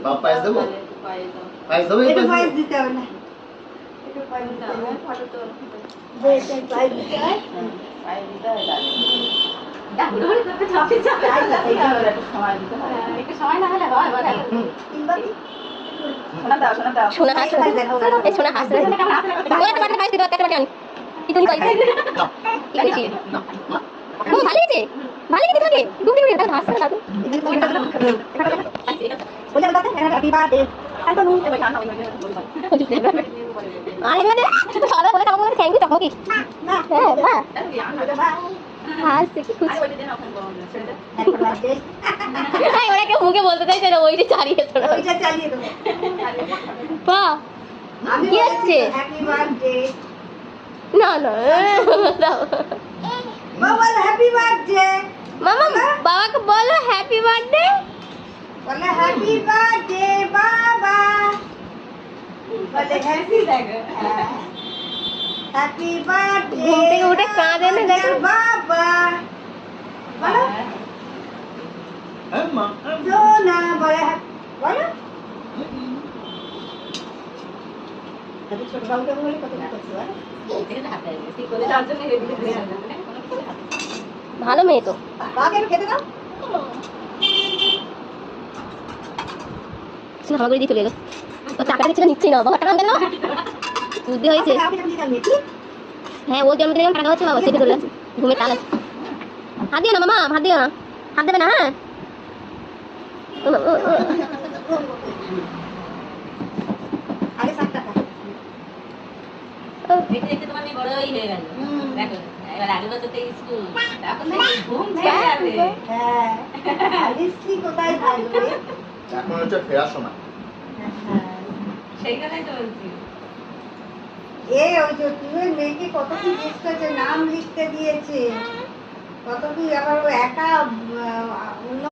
বাপ পায়েস দেবো? পায়েস দেবো? একটু পায়েস দিতে হবে না, একটু পায়েস দিতে হবে। সোনা হাস এই সোনা হাস রে একটা পায়েস দিতে একটা বাটি কি তুমি কই কি ও ভালো হয়েছে ভালো হয়েছে তোমাকে তুমি এটা হাস না দাদু বলে দাদা হ্যাপি বার্থডে আর তো নুন দেবে খানা আরে মানে সাদা বলে আমাকে থ্যাঙ্ক ইউ তো কি না হ্যাঁ হাস কি খুশি হ্যাপি বার্থডে তাই ওরা কেউ মুখে বলতে চাইছে না ওইটা চালিয়ে শোনা ওইটা চালিয়ে দেবো। বাহ আমি কি হচ্ছে হ্যাপি বার্থডে না না দাও বাবা হ্যাপি বার্থডে মামা বাবাকে বলো হ্যাপি বার্থডে বলে হ্যাপি বার্থডে বাবা বলে হ্যাপি হ্যাপি বার্থডে ঘুম থেকে উঠে কাঁদে না দেখো বাবা বলো হ্যাঁ মা সোনা বলে বলো ছোট বাবুকে বলে কত না করছো ভালো মেয়ে তো বাবাকে একটু খেতে দাও হামা করে দিয়ে চলে গেল তো টাকাটা ছিল নিচ্ছি না বাবা টাকা দেন না বুদ্ধি হয়েছে হ্যাঁ ও জন্মদিনে টাকা হচ্ছে বাবা সেটা চলে যাচ্ছে ঘুমে টাকা হাত দিও না মামা হাত দিও না হাত দেবে না হ্যাঁ আগে 7 টাকা হ্যাঁ আলিসি কোথায় থাকবে এখন হচ্ছে ফেরার সময় এ ওই যে তুই মেয়েকে কত কি জিজ্ঞেস করেছে নাম লিখতে দিয়েছে কত কি আবার ও একা